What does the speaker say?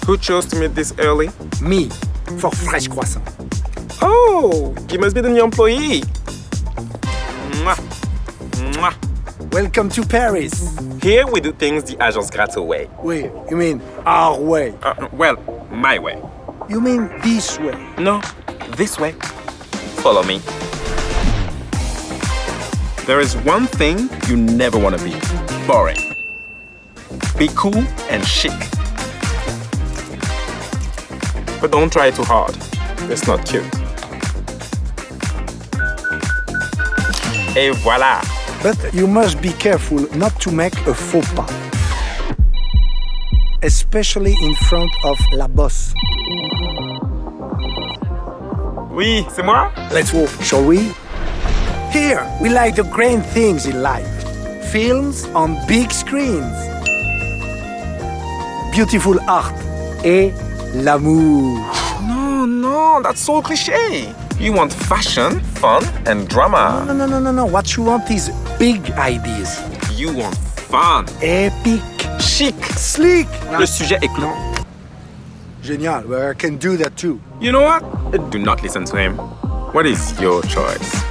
Who chose to meet this early? Me, for fresh croissant. Oh, you must be the new employee. Mwah. Mwah. Welcome to Paris. Here we do things the agence grato way. Wait, you mean our way? Well, my way. You mean this way? No, this way. Follow me. There is one thing you never want to be. Boring. Be cool and chic. But don't try too hard. It's not cute. Et voilà. But you must be careful not to make a faux pas. Especially in front of la boss. Oui, c'est moi. Let's walk, shall we? Here, we like the grand things in life. Films on big screens. Beautiful art. Et l'amour. No, that's so cliché. You want fashion, fun, and drama. No. What you want is big ideas. You want fun. Epic. Chic. Sleek. Le sujet est clos. Génial. Well, I can do that too. You know what? Do not listen to him. What is your choice?